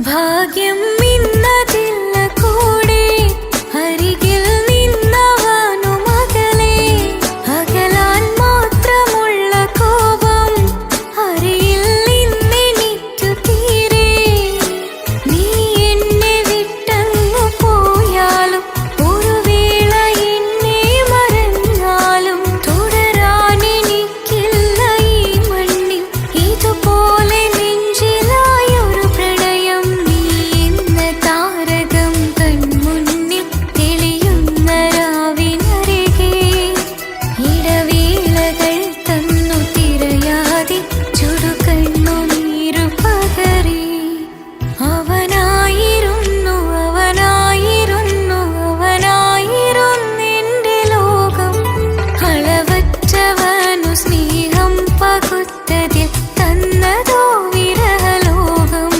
ഭാഗ്യം ഇന്നതില്ല കൂടെ അരികിൽ നിന്നവനു മകളെ അകലാൻ മാത്രമുള്ള കോപം അറിയിൽ നിന്നെനിക്കു തീരെ നീ എന്നെ വിട്ടങ്ങു പോയാലും ഒരു വേള എന്നെ മറന്നാലും തുടരാൻ എനിക്കില്ല ഈ മണ്ണിൽ ഇതുപോലെ നെഞ്ചിലായൊരു പ്രണയം നീ എന്ന താരകം കൺമുന്നിൽ തെളിയുന്ന രാവിനരികെ ഇടവേളകൾ തന്നു തിരയാതെ ചുടുകണ്ണുനീരു പകരി അവനായിരുന്നു അവനായിരുന്നെന്റെ ലോകം അളവറ്റവനു സ്നേഹം പകുത്തതിൽ തന്നതോ വിരഹലോകം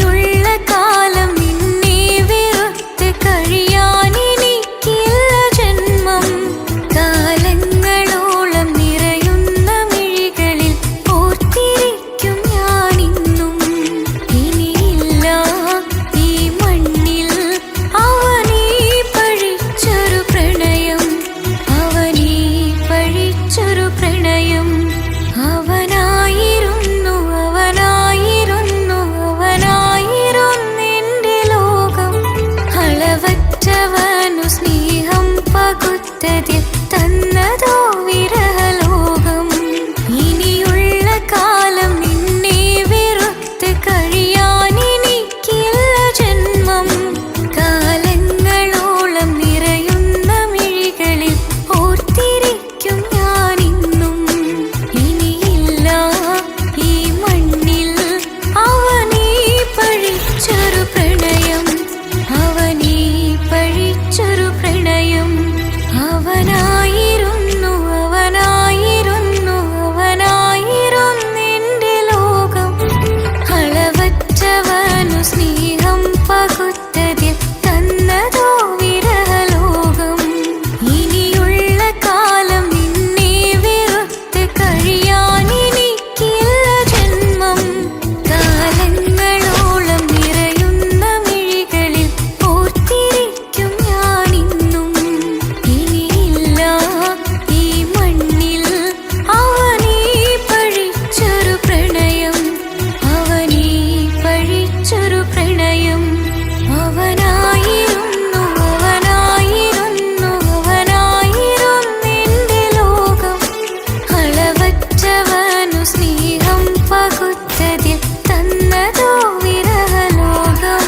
ഇനിയുള്ള കാലം നിന്നെ വെറുത്ത് കഴിയാൻ എനിക്കില്ല ജന്മം കാലങ്ങളോളം നിറയുന്ന മിഴികളിൽ ഓർത്തിരിക്കും ഞാനിന്നും ഇനിയില്ല ഈ മണ്ണിൽ അവനീ പഴിച്ചൊരു പ്രണയം അവനീ പഴിച്ചൊരു പ്രണയം അവനായിരുന്നെന്റെ ലോകം അളവറ്റവനു സ്നേഹം പകുത്തതിൽ തന്നതോ വിരഹലോകം ഇനിയുള്ള കാലം നിന്നെ വെറുത്ത് കഴിയാൻ എനിക്കില്ല ജന്മം കാലങ്ങളോളം നിറയുന്ന മിഴികളിൽ ഓർത്തിരിക്കും ഞാനിന്നും ഇനിയില്ല ഈ മണ്ണിൽ അവനീ പഴിച്ചൊരു പ്രണയം അവനീ പഴിച്ചൊരു പ്രണയം അവനായിരുന്നെന്റെ ലോകം അളവറ്റവനു സ്നേഹം പകുത്തതിൽ തന്നതോ വിരഹലോകം ഇനിയുള്ള കാലം നിന്നെ വെറുത്ത് കഴിയാൻ എനിക്കില്ല ജന്മം കാലങ്ങളോളം നിറയുന്ന മിഴികളിൽ ഓർത്തിരിക്കും ഞാനിന്നും ഇനിയില്ല ഈ മണ്ണിൽ അവനീ പഴിച്ചൊരു പ്രണയം അവനീ പഴിച്ചൊരു പ്രണയം അവനായിരുന്നെന്റെ ലോകം അളവറ്റവനു സ്നേഹം പകുത്തതിൽ തന്നതോ വിരഹലോകം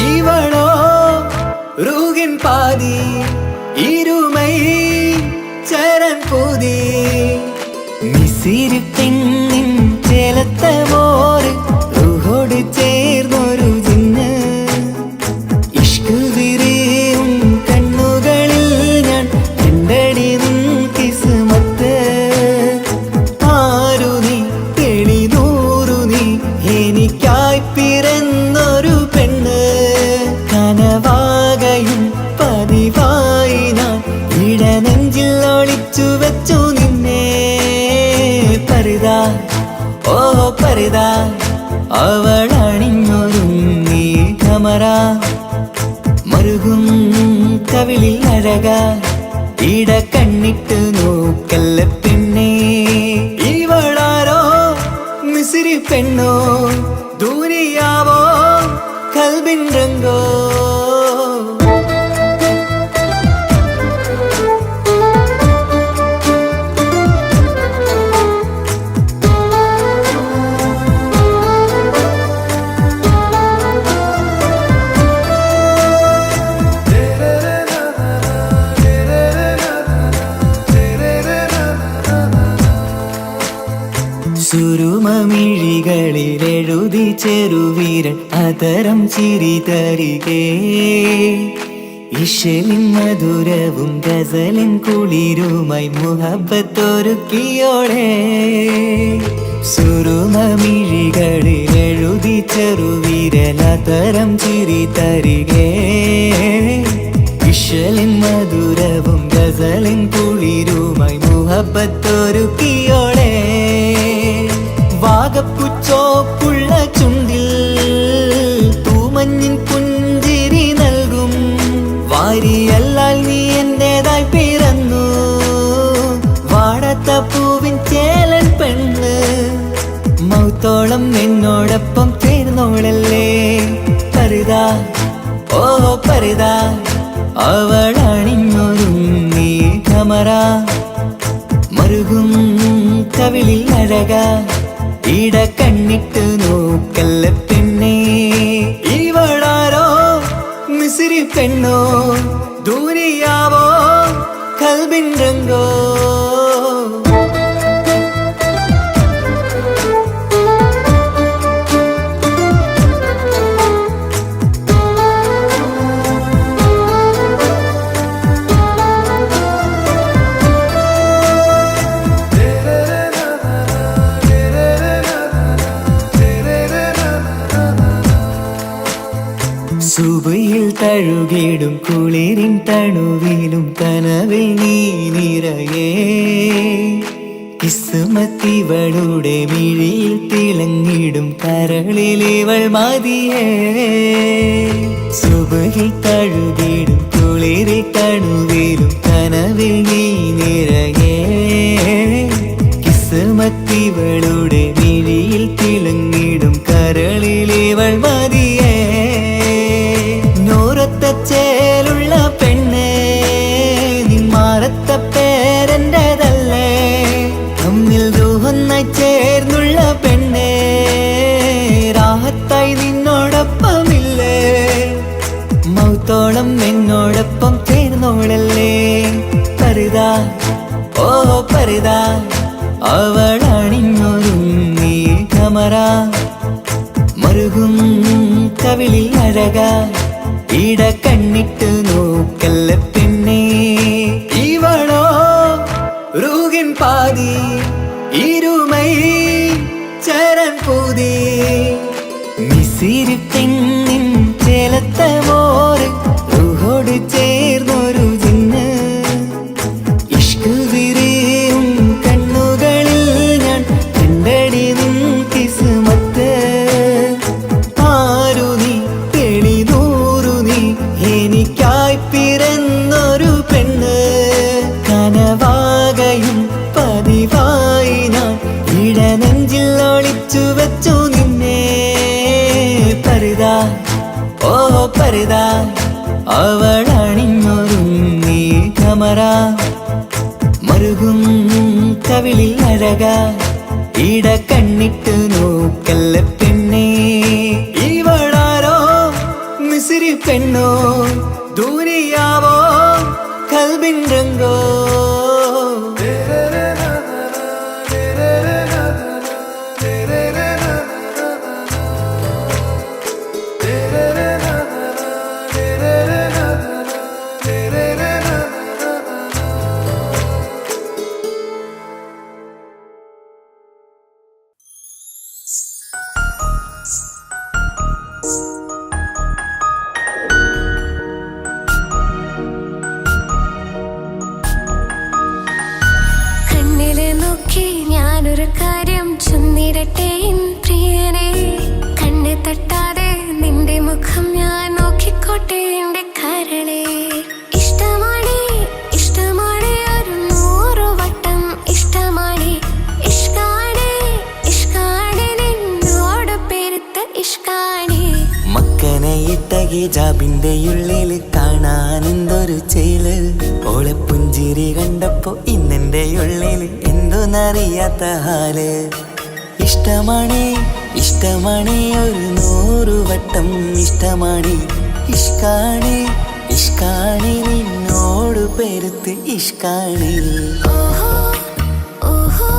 இவளோ ரூகின் பாதி இருமை சரண் பூதி മിസിരി പെണ്ണിൻ ചേലത്ത മോര് റൂഹോട് ചേർന്നൊരു ജിന്ന് ഇഷ്ക് വിരിയും കണ്ണുകളിൽ ഞാൻ കണ്ടടി നിൻ കിസ്മത്ത് ആരു നീ തെളിനൂറു നീ എനിക്കായി പിറന്നൊരു പെണ്ണ് കനവാകയും പതിവായി ഞാൻ ഇടനെഞ്ചിൽ ഒളിച്ചു വെച്ചു നിന്നെ പരിതാ ഓ പരിതാ അവളണിഞ്ഞൊരുങ്ങി കമറ മറുകും കവിളിൽ അഴക ഇട കണ്ണിട്ട് നോക്കല്ല പെണ്ണേ ഇവളാരോ മിസിരി പെണ്ണോ ദൂരിയാവോ കൽബിൻ രംഗോ മിഴികളിൽ എഴുതി ചെറുവീരൻ അതരം ചിരി തരികേ ഇഷലിൻ മധുരവും ഗസലിൻ കുളിരുമായി മുഹബത്തൊരുക്കിയോടെ സുറുമ മിഴികളിൽ എഴുതി ചെറുവീരൻ അതരം ചിരി തരികേ ഇഷലിൻ മധുരവും ഗസലിൻ കുളിരുമായി മുഹബത്തൊരുക്കിയോടെ വാഗപ്പുച്ചോപ്പുള്ള ചുണ്ടിൽ തൂമഞ്ഞിൻ പുഞ്ചിരി നൽകും വാരിയല്ലാൽ നീ എന്റേതായി പിറന്നു വാടാത്ത പൂവിൻ ചേലൻ പെണ്ണ് മൗത്തോളം എന്നോടൊപ്പം ചേർന്നോളല്ലേ പരിതാ ഓ പരിതാ അവളണിഞ്ഞൊരുങ്ങി കമറ മറുകും കവിളിൽ അഴക ഇട കണ്ണിട്ട് നോക്കല്ല പെണ്ണേ ഇവളാരോ മിസിരി പെണ്ണോ ദൂരിയാവോ കൽബിൻ രംഗോ സുബയിൽ തഴുകിടും കുളിരിൻ തണുവിലും കനവിൽ നീ നിറയേ കിസ്മത്തിവളുടെ മിഴിയിൽ തിളങ്ങിടും കരളിലിവൾ മതിയേ സുബയിൽ തഴുകിടും കുളിരിൽ തണുവിലും കനവിൽ നീ നിറയേ കിസ്മത്തിവളുടെ മിഴിയിൽ തിളങ്ങിടും കരളിലിവൾ മതിയേ ചേലുള്ള പെണ്ണേ നിന്മാറത്ത പേരെൻ്റെതല്ലേ തമ്മിൽ ദൂഹൊന്നായി ചേർന്നുള്ള പെണ്ണേ രാഹത്തായി നിന്നോടൊപ്പമില്ലേ മൗത്തോളം എന്നോടൊപ്പം ചേർന്നോളല്ലേ പരിതാ ഓ പരിതാ അവളണിഞ്ഞൊരുങ്ങി കമറ മറുകും കവിളിൽ അഴക ഇട കണ്ണിട്ട് നോക്കല്ല പെണ്ണേ ഇവളോ റൂഹിൻ പാതി ഇരുമൈ ചരൻ പൂതി മിസിരി പെണ്ണിൻ ചേലത്ത മോര് റൂഹോട് ചേർന്നൊരു ജിന്ന് ഇഷ്ക് വിരിയും കണ്ണുകളിൽ ഞാൻ കണ്ടടി നിൻ കിസ്മത്ത് ആരു നീ എനിക്കായി പിറന്നൊരു പെണ്ണ് കനവാകയും പതിവായി ഞാൻ ഇടനെഞ്ചിൽ ഒളിച്ചു വെച്ചു നിന്നെ പരിതാ ഓ പരിതാ അവളണിഞ്ഞൊരുങ്ങി കമറ മറുകും കവിളിൽ അഴക ഇട കണ്ണിട്ട് നോക്കല്ല പെണ്ണേ ഇവളാരോ മിസിരി പെണ്ണോ ദൂരിയാവോ കൽബിൻ രംഗോ ഞാനൊരു കാര്യം ചൊന്നിടട്ടെ പ്രിയനെ കണ്ണ് തട്ടാതെ നിന്റെ മുഖം ഞാൻ നോക്കിക്കോട്ടെ എന്റെ കരളെ ഇഷ്ടമാണ് ഇഷ്ടമാണ് ഒരു 100 വട്ടം ഇഷ്ടമാണ് ഇഷ്കാണ് ഇഷ്കാണ് നിന്നോട് പെരുത്ത ഇഷ്കാണ് മക്കനയിട്ട ഹിജാബിന്റെ ഉള്ളിൽ കാണാൻ എന്തൊരു ചേല് ഓളെ പുഞ്ചിരി കണ്ടപ്പോ ഇന്നെന്റെ ഉള്ളിൽ എന്തോന്നറിയാത്ത ഹാല് ഇഷ്ടമാണ് ഇഷ്ടമാണ് ഒരു 100 വട്ടം ഇഷ്ടമാണ് ഇഷ്കാണ് ഇഷ്കാണ് നിന്നോട് പെരുത്ത് ഇഷ്കാണ് ഓഹോ ഓഹോ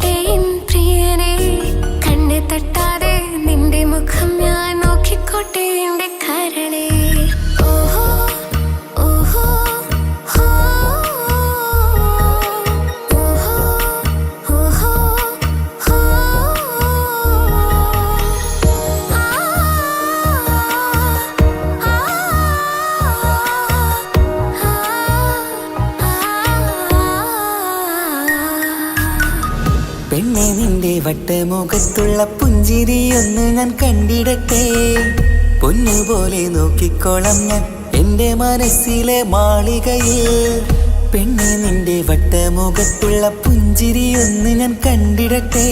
ചൊന്നിടട്ടെ എൻ പ്രിയനെ കണ്ണ് തട്ടാതെ നിന്റെ മുഖം ഞാൻ നോക്കിക്കോട്ടെ എന്റെ കരളെ ഓഹോ ഓഹോ ഹോ ഓഹോ ഓഹോ ഹോ പെണ്ണെ നിന്റെ വട്ടമുഖത്തുള്ള പുഞ്ചിരിയൊന്ന് ഞാൻ കണ്ടിടട്ടെ പൊന്നുപോലെ നോക്കിക്കോളം ഞാൻ എൻ്റെ മനസ്സിലെ മാളികയിൽ പെണ്ണെ നിന്റെ വട്ടമുഖത്തുള്ള പുഞ്ചിരിയൊന്ന് ഞാൻ കണ്ടിടട്ടെ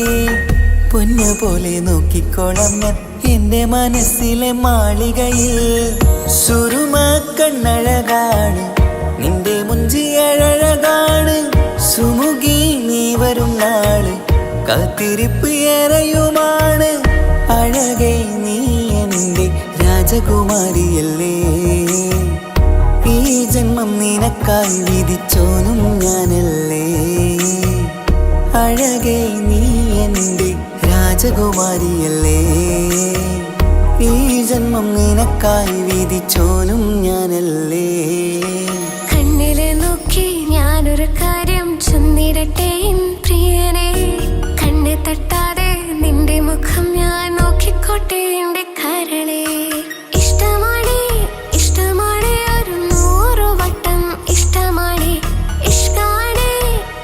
പൊന്നുപോലെ നോക്കിക്കോളം ഞാൻ എൻ്റെ മനസ്സിലെ മാളികയിൽ സുറുമ കണ്ണഴകാണ് നിന്റെ മുഞ്ചിയഴകാണ് സുമുഖി നീ വരും നാള് കാത്തിരിപ്പ് ഏറെയുമാണ് അഴകെ നീ എൻ്റെ രാജകുമാരിയല്ലേ ഈ ജന്മം നിനക്കായി വിധിച്ചോനും ഞാനല്ലേ അഴകെ നീ എൻ്റെ രാജകുമാരിയല്ലേ ഈ ജന്മം നിനക്കായി വിധിച്ചോനും ഞാനല്ലേ കണ്ണിലെ നോക്കി ഞാനൊരു കാര്യം ചൊന്നിടട്ടെ എൻ പ്രിയനെ കണ്ണ് തട്ടാതെ നിന്റെ മുഖം ഞാൻ നോക്കിക്കോട്ടെ എന്റെ കരളെ ഇഷ്ടമാണ് ഇഷ്ടമാണ് ഒരു 100 വട്ടം ഇഷ്ടമാണ് ഇഷ്കാണ്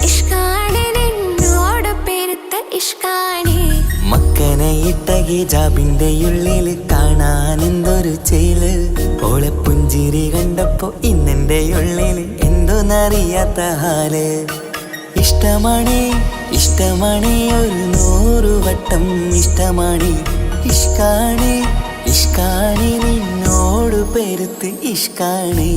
ഇഷ്കാണ് നിന്നോട് പെരുത്ത ഇഷ്കാണ് മക്കനെ ഇട്ട ഹിജാബിന്റെ ഉള്ളിൽ കാണാൻ എന്തൊരു ചേല് ഓളെ പുഞ്ചിരി കണ്ടപ്പോ ഇന്നെന്റെ ഉള്ളിൽ എന്തോന്നറിയാത്ത ഹാല് ഇഷ്ടമാണ് ഇഷ്ടമാണ് ഒരു 100 വട്ടം ഇഷ്ടമാണ് ഇഷ്കാണ് ഇഷ്കാണ് നിന്നോട് പെരുത്ത് ഇഷ്കാണ്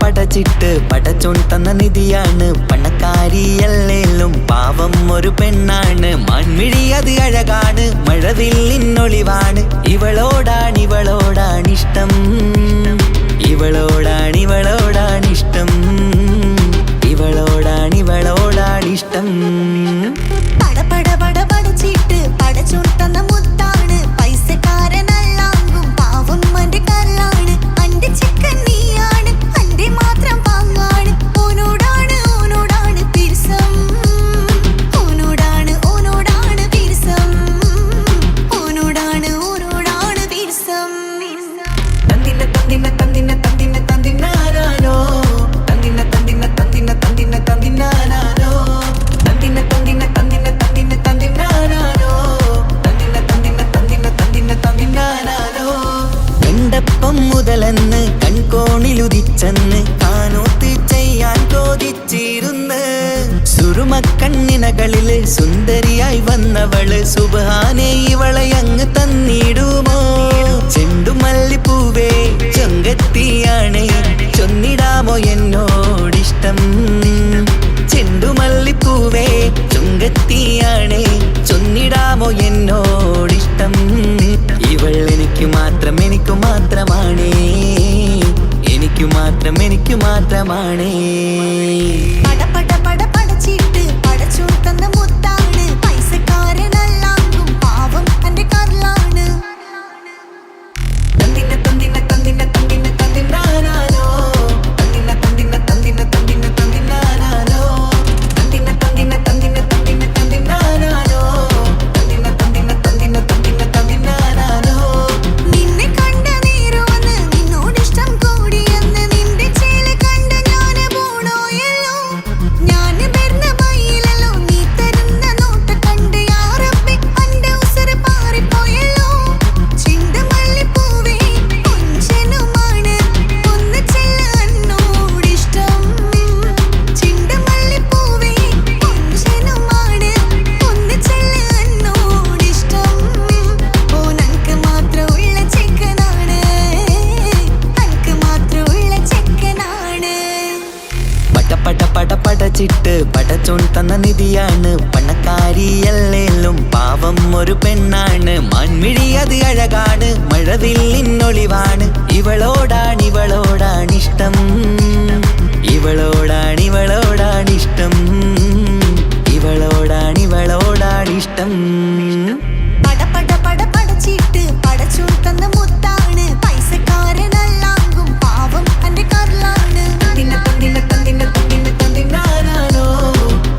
പടച്ചിട്ട് പടച്ചോൻ തന്ന നിധിയാണ് പണക്കാരിയല്ലേലും പാവം ഒരു പെണ്ണാണ് മൺമിഴി അത് അഴകാണ് മഴവില്ലിന്നൊളിവാണ് ഇവളോടാണിഷ്ടം ഇവളോടാണിഷ്ടം ഇവളോടാണിഷ്ടം പടച്ചിട്ട് പടച്ചോൻ തന്ന മുത്താണ് പൈസക്കാരനല്ലാങ്കും പാവം അന്റെ കരളാണ് അന്റെ ചിക്കൻ നീയാണ് അന്റെ മാത്രം പാങ്ങാണ് ഓനോടാണ് പിരിസം ഓനോടാണ് പിരിസം ഓനോടാണ് പിരിസം തന്തിന തന്തിന തന്തിന തന്തിന തന്തിനാരോ തന്തിന തന്തിന തന്തിന തന്തിന തന്തിനാരോ തന്തിന തന്തിന തന്തിന തന്തിന തന്തിനാരോ തന്തിന തന്തിന തന്തിന തന്തിന തന്തിനാരോ കണ്ടപ്പം മുതലെന്ന് കൺകോണിലുദിച്ചെന്ന് കാനോത്ത് ചെയ്യാൻ ചോദിച്ചിരുന്ന് സുറുമക്കണ്ണിനകളില് സുന്ദരിയായി വന്നവള് സുബ്ഹാനേ ഇവളെ അങ്ങ് തന്നിടുമോ ചെണ്ടുമല്ലിപ്പൂവേ ചൊങ്കത്തിയാണ് ചൊന്നിടാമോ എന്നോടിഷ്ടം ചെണ്ടുമല്ലിപ്പൂവേ ചൊങ്കത്തിയാണ് ചൊന്നിടാമോ എന്നോടിഷ്ടം ഇവൾ എനിക്ക് മാത്രമാണേ എനിക്ക് മാത്രമാണേ പടച്ചിട്ട് പടച്ചോൻ തന്ന മുത്താണ് പൈസക്കാരനല്ലാങ്കും പാവം അന്റെ കരളാണ് തന്തിന തന്തിന തന്തിന തന്തിന തന്തിനാരോ തന്തിന തന്തിന തന്തിന തന്തിന തന്തിനാരോ തന്തിന തന്തിന തന്തിന തന്തിന തന്തിനാരോ തന്തിന തന്തിന തന്തിന തന്തിന തന്തിനാരോ നിന്നെ കണ്ട നേരമെന്ന് നിന്നോടിഷ്ടം കൂടിയെന്ന് നിന്റെ ചേല് കണ്ട് ഞാന് പോണോയെ എന്ത് അഴകാണ്, മഴവില്ലിന്നൊളിവാണ്. ഇവളോടാണിഷ്ടം, ഇവളോടാണിഷ്ടം, ഇവളോടാണിഷ്ടം. പടച്ചിട്ട് പടച്ചോൻ തന്ന മുത്താണ്, പൈസക്കാരനല്ലാങ്കും പാവം അന്റെ കർലാണ്. തന്തിന തന്തിന തന്തിന തന്തിന തന്തിനാനാനോ,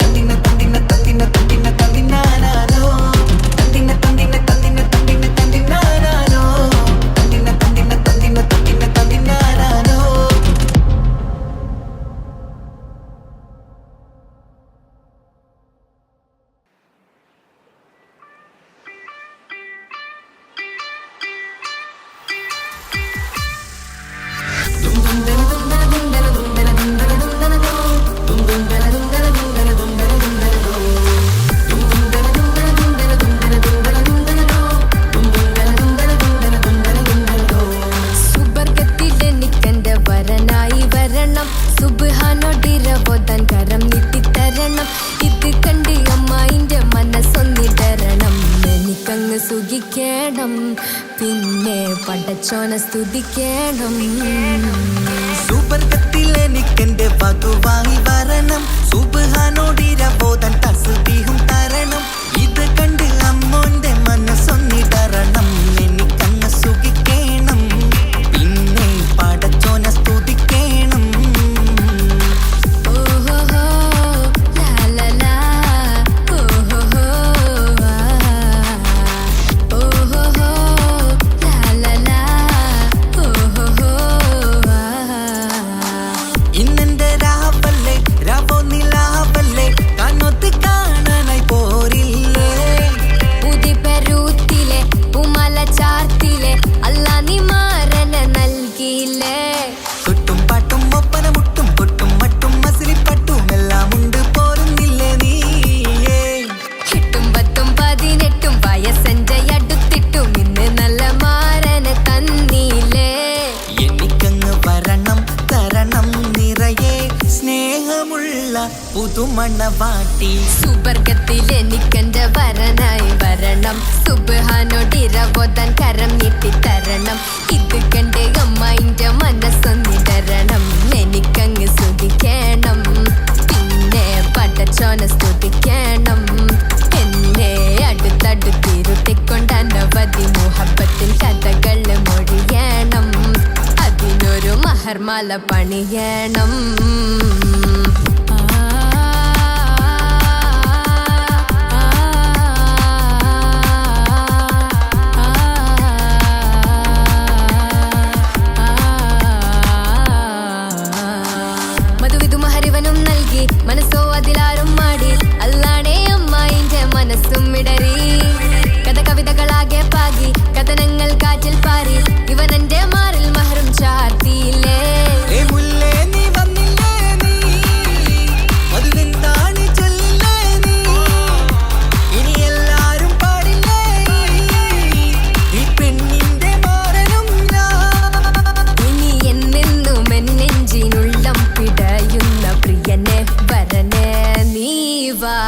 തന്തിന തന്തിന തന്തിന തന്തിന തന്തിനാനാനോ, തന്തിന തന്തിന തന്തിന തന്തിന തന്തിനാനാനോ, തന്തിന തന്തിന തന്തിന തന്തിന തന്തിനാനാനോ. സുബർഗത്തിലെനിക്കെന്റെ വരനായി വരണം, സുബ്ഹാനോടിരവോദാൻ കരം നീട്ടിത്തരണം. ഇത് കണ്ട് അമ്മായിന്റെ മനസ്സൊന്നിടരണം. എനിക്കങ്ങ് സുഖിക്കണം, പിന്നെ പടച്ചോനെ സ്തുതിക്കണം. സുബർഗത്തിൽ എനിക്കെന്റെ വധുവായി വരണം, സുബ്ഹാനോടിരവോദാൻ തസ്ബീഹും തരണം. ഇത് കണ്ട് അമ്മോന്റെ മനസ്സൊന്നിടരണം. എനിക്കങ്ങ് സുഖിക്കണം, പിന്നെ പടച്ചോനെ സ്തുതിക്കണം. ഓഹോഹോ ലാലലാ, ഓഹോഹോ ഓഹോഹോ ലാലലാ, ഓഹോഹോ. ഇന്നെന്റെ രാവല്ലേ, രാവോ നിലാവല്ലേ, കണ്ണൊത്ത് കാണാനായി പോരില്ലേ. ഉദിപെരൂത്തിലെ ഉമല ചാർത്തിലെ അല്ലാ നീ മാരനെ നൽകിയില്ലേ. തൊട്ടും പാട്ടും ഒപ്പന മുട്ടും കൊട്ടും മട്ടും മസിലിപ്പട്ടും എല്ലാം ഉണ്ട് പോരുന്നില്ലേ നീയേ. 8ഉം 10ഉം 18ഉം വയസ്സെന്റെ അടുത്തിട്ടും ഇന്ന് നല്ല മാരനെ തന്നീലേ. എനിക്കങ്ങ് വരണം, തരണം നിറയെ സ്നേഹമുള്ള പുതുമണവാട്ടി. സുബർഗത്തിൽ എനിക്കെന്റെ വരനായി വരണം, സുബ്ഹാനോടിരവോദാൻ കരം നീട്ടിത്തരണം. ഇത് കണ്ട് അമ്മായിന്റെ മനസ്സൊന്നിടരണം. എനിക്കങ്ങ് സുഖിക്കണം, പിന്നെ പടച്ചോനെ സ്തുതിക്കണം. എന്നെ അടുത്തടുത്തിരുത്തിക്കൊണ്ട് അനവധി മുഹബത്തിൻ കഥകൾ മൊഴിയണം. അതിനൊരു മഹർമാല പണിയണം. മധുവിധു മഹരിവനും നൽകി, മനസ്സോ അതിലാരും മാടി. അല്ലാണേ അമ്മായിന്റെ മനസ്സും ഇടറി. കഥ കവിതകളാകെ പാകി, കഥനങ്ങൾ കാറ്റിൽ പാറി. ഇവനെന്റെ മാറിൽ മഹറും ചാർത്തിയില്ലേ. ഏ മുല്ലേ നീ വന്നില്ലേ നീ, മധുവെന്താണ് ചൊല്ലില്ലേ നീ. ഇനി എല്ലാരും പാടില്ലേ ഈ പെണ്ണിന്റെ മാറനും ഞാൻ. ഇനി എന്നെന്നും എന്നെഞ്ചിനുള്ളം പിടയുന്ന പ്രിയനെ വരനെ നീ വാ.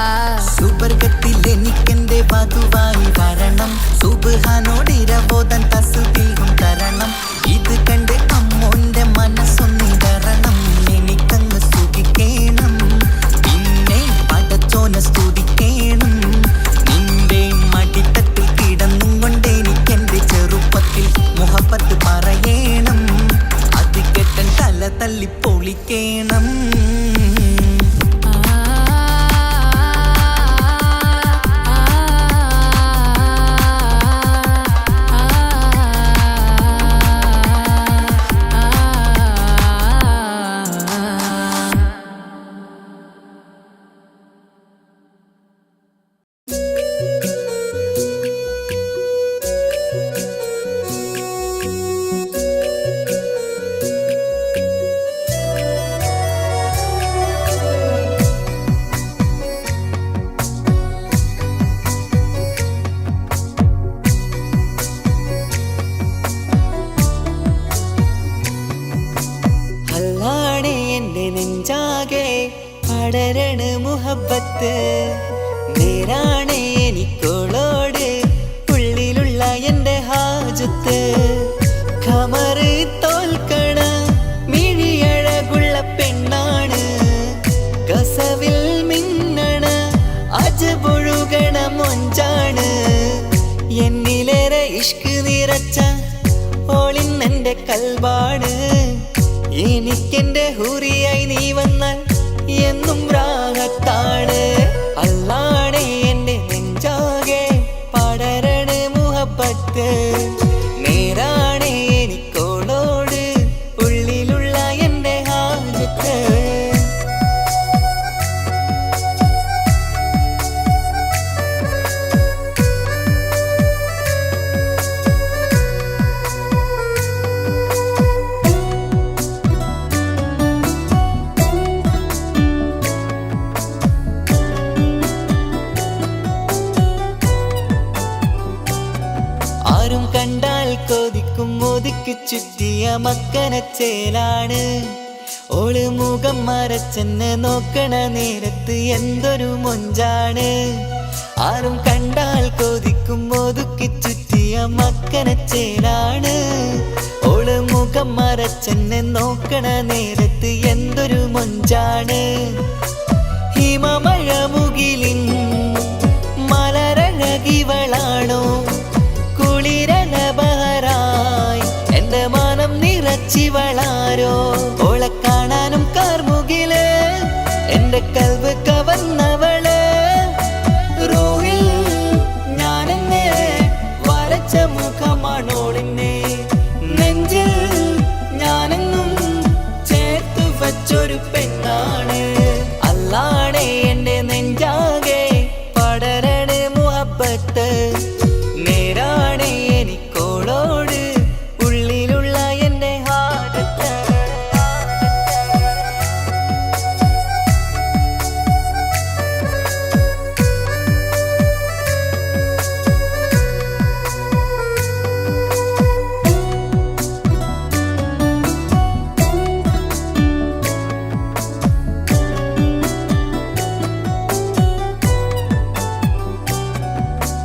സുബർഗത്തിൽ എനിക്കെന്റെ വധുവായി വരണം, സുബ്ഹാനോടിരവോദാൻ തസ്ബീഹും തരണം. ഇത് കണ്ട് അമ്മോന്റെ മനസ്സൊന്നിടരണം. എനിക്കങ്ങ് സുഖിക്കണം, പിന്നെ പടച്ചോനെ സ്തുതിക്കണം. നിന്റെ മടിത്തട്ടിൽ കിടന്നും കൊണ്ട് എനിക്കെന്റെ ചെറുപ്പത്തിൽ മുഹബത്ത് പറയണം. അത് കെട്ടൻ തല തല്ലി പൊളിക്കണം. പടരണ മുഹബത്ത് നേരാണ് എനിക്കോളോട് ഉള്ളിലുള്ള എൻ്റെ ഹാജത്ത് ഖമറ് തോൽക്കണ മിഴിയഴകുള്ള പെണ്ണാണ് കസവിൽ മിന്നണ അജബൊഴുകണ മൊഞ്ചാണ് എന്നിലേറെ ഇഷ്ക് നിറച്ച ഓളിന്നെന്റെ കൽബാണ് എനിക്കെന്റെ ഹൂറിയായി നീ വന്നാൽ എന്നും രാഗത്താണ് അല്ലാണേ എന്റെ നെഞ്ചാകെ പടരണ മുഹബത്ത് നേരാണേ എനിക്കോളോട് ഉള്ളിലുള്ള എന്റെ ഹാജത്ത് ആരും കണ്ടാൽ കൊതിക്കും ഒതുക്കി ചുറ്റിയ മക്കനച്ചേലാണ് ഓള് മുഖം മറച്ചെന്നെ നോക്കണ നേരത്ത് എന്തൊരു മൊഞ്ചാണ് ആരും കണ്ടാൽ കൊതിക്കും ഒതുക്കി ചുറ്റിയ മക്കനച്ചേലാണ് ഓള് മുഖം മറച്ചെന്നെ നോക്കണ നേരത്ത് എന്തൊരു മൊഞ്ചാണ് ഹിമമഴ മുകിലിൻ മലരഴകിവളാണോ കുളിരലബഹരായി എന്റെ മാനം നിറച്ചിവളാരോ ഓളെ കാണാനും കാർമുകില് എന്റെ കൽവ് കവർന്നവള് റൂഹിൽ ഞാനെന്നെ വരച്ച മുഖമാണോളിന്നെ നെഞ്ചിൽ ഞാനെന്നും ചേർത്തു വച്ചൊരു പെണ്ണാണ് അല്ലാണേ എന്റെ നെഞ്ചാകെ പടരണ മുഹബത്ത് നേരാണേ എനിക്കോളോട് ഉള്ളിലുള്ള എന്റെ ഹാജത്ത്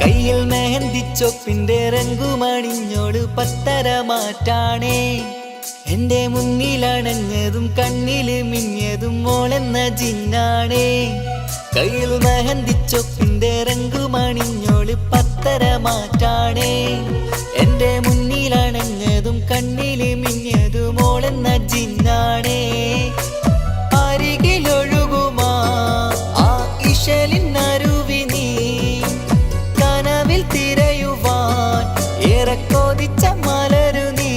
കയ്യിൽ മെഹന്തിച്ചൊപ്പിന്റെ രംഗുമണിഞ്ഞോട് പത്തര മാറ്റാണേ എന്റെ മുന്നിലണഞ്ഞതും കണ്ണില് മിഞ്ഞതും മോളെന്ന ജിന്നാണേ കയ്യിൽ മെഹന്തിച്ചൊപ്പിന്റെ രംഗുമണിഞ്ഞോട് പത്തര മാറ്റാണേ എന്റെ മുന്നിലണഞ്ഞതും കണ്ണില് മിഞ്ഞതും മോളെന്ന ജിന്നാണേ അരികിലൊഴുകുമാ ആ ഇശലിനരുവി നീ കനവിൽ തിരയുവാൻ ഏറെ കൊതിച്ച മലരു നീ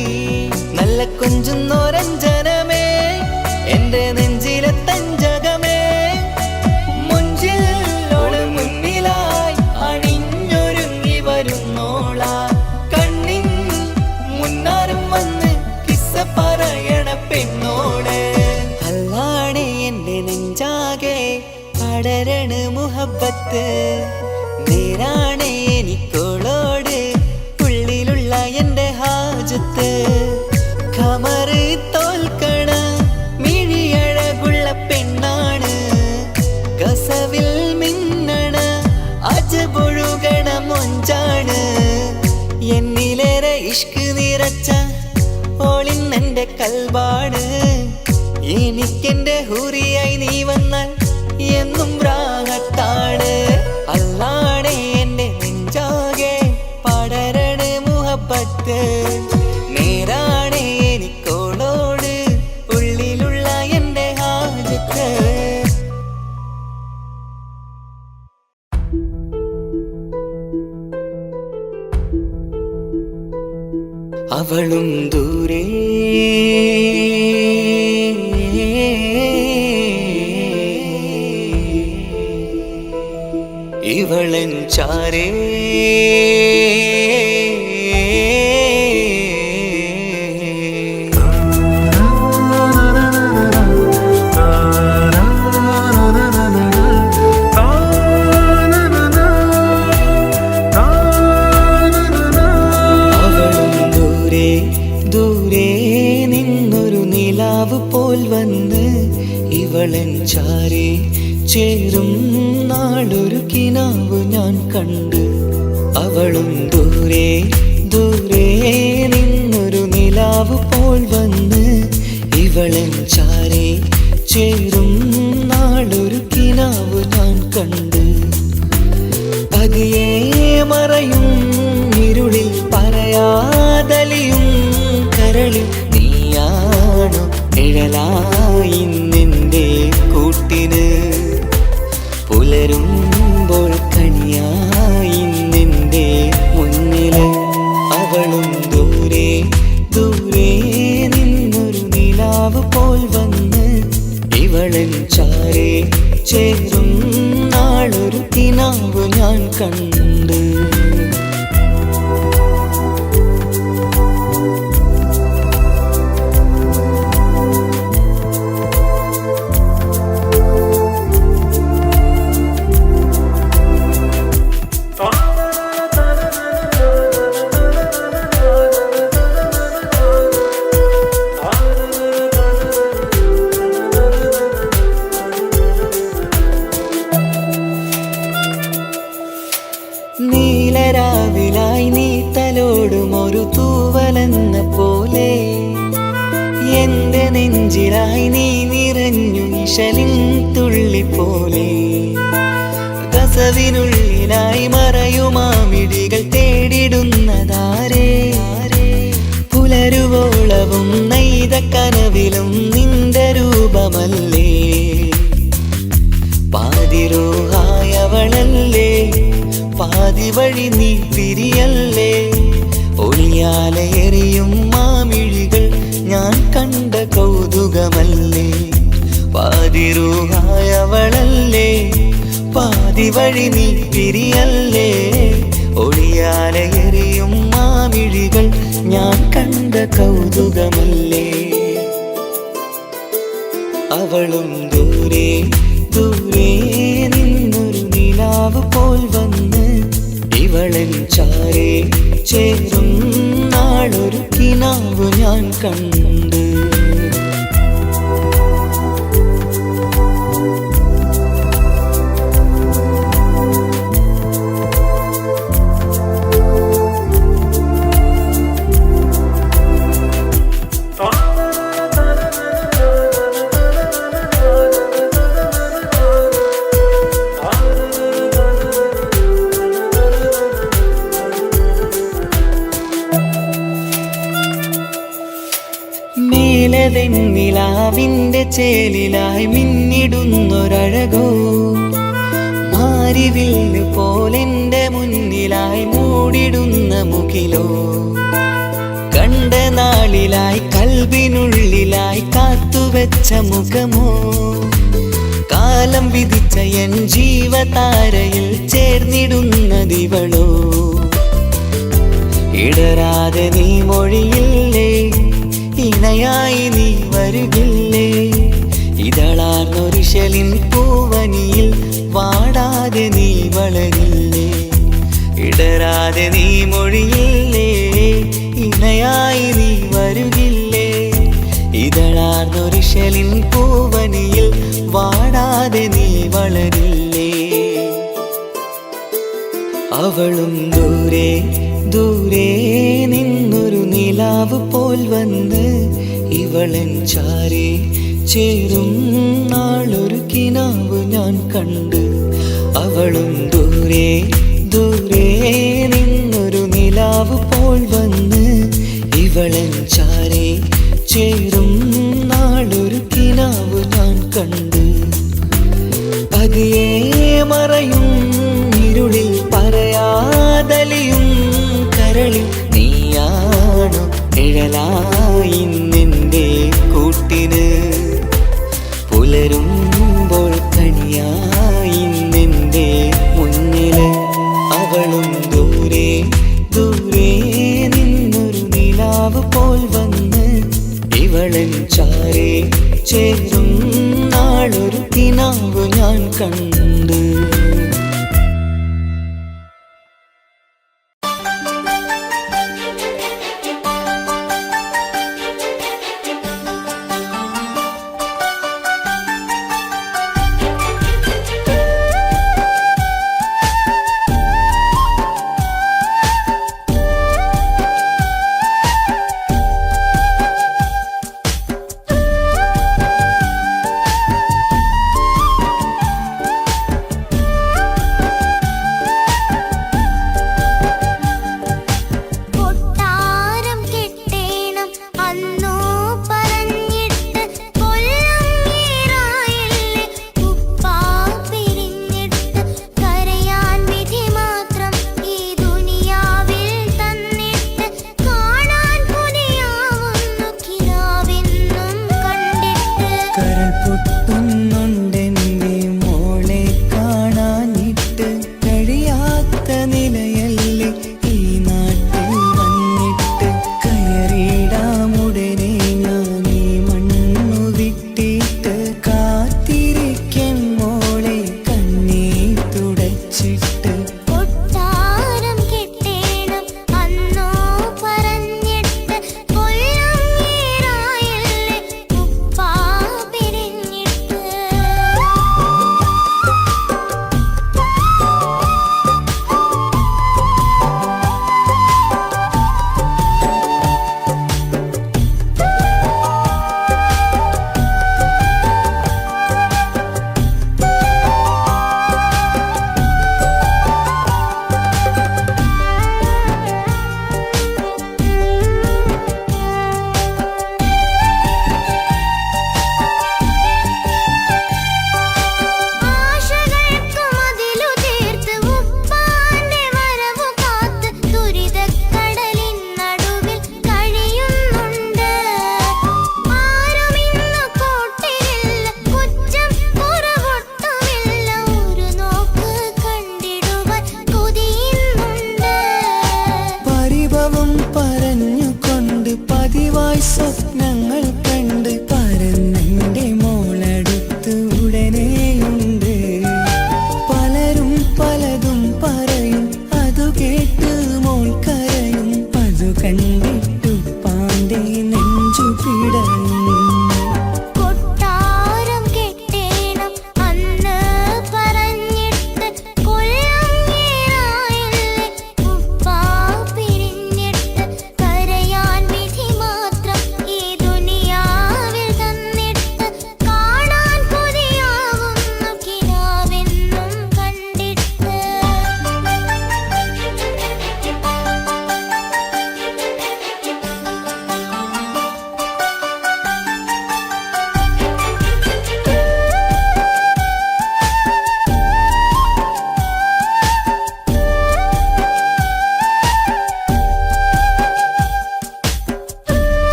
നല്ല കുഞ്ചുന്നോരഞ്ജനമേ എന്റെ നെഞ്ചിലെ തഞ്ചകമേ മുഞ്ചിൽ ഓള് മുന്നിലായി അണിഞ്ഞൊരുങ്ങി വരുന്നോള കണ്ണിൻ മുന്നാരും വന്ന് കിസ്സ പറയണ പെണ്ണോട് അല്ലാണേ എന്റെ നെഞ്ചാകെ പടരണ മുഹബത്ത് നേരാണേ എനിക്കോളോട് ഉള്ളിലുള്ള എന്റെ ഹാജത്ത് ഖമറ് തോൽക്കണ മിഴിയഴകുള്ള പെണ്ണാണ് കസവിൽ മിന്നണ അജബൊഴുകണ മൊഞ്ചാണ് എന്നിലേറെ ഇഷ്ക് നിറച്ച ഓളിന്നെന്റെ കൽബാണ് എനിക്കെന്റെ ഹൂറിയായി നീ വന്നാൽ എന്നും രാഗത്താണ് അല്ലാണേ എന്റെ നെഞ്ചാകെ പടരണ മുഹബത്ത് നേരാണേ എനിക്കോളോട് ഉള്ളിലുള്ള എന്റെ ഹാജത്ത് അവളും ദൂരെ ഇവളൻ ചാരേ പോൽ വന്ന് ഇവളൻ ചാരേ ചേരും നാളൊരു കിനാവ് ഞാൻ കണ്ട് അവളും ദൂരെ ദൂരെ നിലാവ് പോൽ വന്ന് ഇവളൻ ചാരേ ചേരും നാളൊരു കിനാവ് ഞാൻ കണ്ട്. പതിയെ മറയും ഇരുളിൽ പറയാതലിയും കരളിൽ നീയാണു നിഴലായി നിന്റെ കൂട്ടിന്. പുലരുമ്പോൾ കണിയായി നിന്റെ മുന്നില്. അവളും ദൂരെ ദൂരെ നിന്നൊരു നിലാവ് പോൽ വന്ന് ഇവളൻ ചാരേ ചേരും നാളൊരു കിനാവ് ഞാൻ കണ്ട്. നീലരാവിലായി നീ തലോടും ഒരു തൂവലെന്ന പോലെ എന്റെ നെഞ്ചിലായി നീ നിറഞ്ഞു ഇശലിൻ തുള്ളി പോലെ. കസവിനുള്ളിലായി മറയുമാമിടികൾ തേടിടുന്നതാരേ. പുലരുവോളവും നെയ്ത കനവിലും നിന്റെ രൂപമല്ലേ. പാതിരോഹായവളല്ലേ പാതി വഴി നീ തിരിയല്ലേ. ഒളിയാലെറിയും മാമിഴികൾ ഞാൻ കണ്ട കൗതുകമല്ലേ. പാതിരൂഹായവളല്ലേ പാതി വഴി നീ തിരിയല്ലേ. ഒളിയാലെറിയും മാമിഴികൾ ഞാൻ കണ്ട കൗതുകമല്ലേ. അവളും ദൂരെ ദൂരെ നിന്നൊരു നിലാവ് പോൽ വന്ന് ഇവളൻ ചാരേ ചേരും നാളൊരു കിനാവ് ഞാൻ കണ്ട്. നിലാവിന്റെ ചേലിലായി മിന്നിടുന്നൊരഴകോ. മാരിവില്ല് പോലെന്റെ മുന്നിലായി മൂടിടുന്ന മുകിലോ. കണ്ട നാളിലായി കൽബിനുള്ളിലായി കാത്തുവെച്ച മുഖമോ. കാലം വിധിച്ച എൻ ജീവതാരയിൽ ചേർന്നിടുന്നതിവളോ. ഇടരാതെ നീ മൊഴിയില്ലേ ഇണയായി നീ വരുകില്ലേ. ഇതളാർന്നൊരിശലിൻ പൂവനിയിൽ വാടാതെ നീ വളരില്ലേ. ഇടരാതെ നീ മൊഴിയില്ലേ ഇണയായി നീ വരുകില്ലേ. ഇതളാർന്നൊരിശലിൻ പൂവനിയിൽ വാടാതെ നീ വളരില്ലേ. അവളും ദൂരെ ദൂരെ നിന്നൊരു നിലാവ് പോൽ വന്ന് ഇവളൻ ചാരേ ചേരും നാളൊരു കിനാവ് ഞാൻ കണ്ട്. അവളും ദൂരെ ദൂരെ നിന്നൊരു നിലാവ് പോൽ വന്ന് ഇവളൻ ചാരേ ചേരും നാളൊരു കിനാവ് ഞാൻ കണ്ട്. പതിയെ മറയും ഇരുളിൽ പറയാതലിയും കരളിൽ നീയാണു നിഴലായി നിന്റെ കൂട്ടിന്. പുലരുമ്പോൾ കണിയായി നിന്റെ മുന്നില്. അവളും ദൂരെ ദൂരെ നിന്നൊരു നിലാവ് പോൽ വന്ന് ഇവളൻ ചാരേ ചേരും നാളൊരു കിനാവ് ഞാൻ കണ്ട്.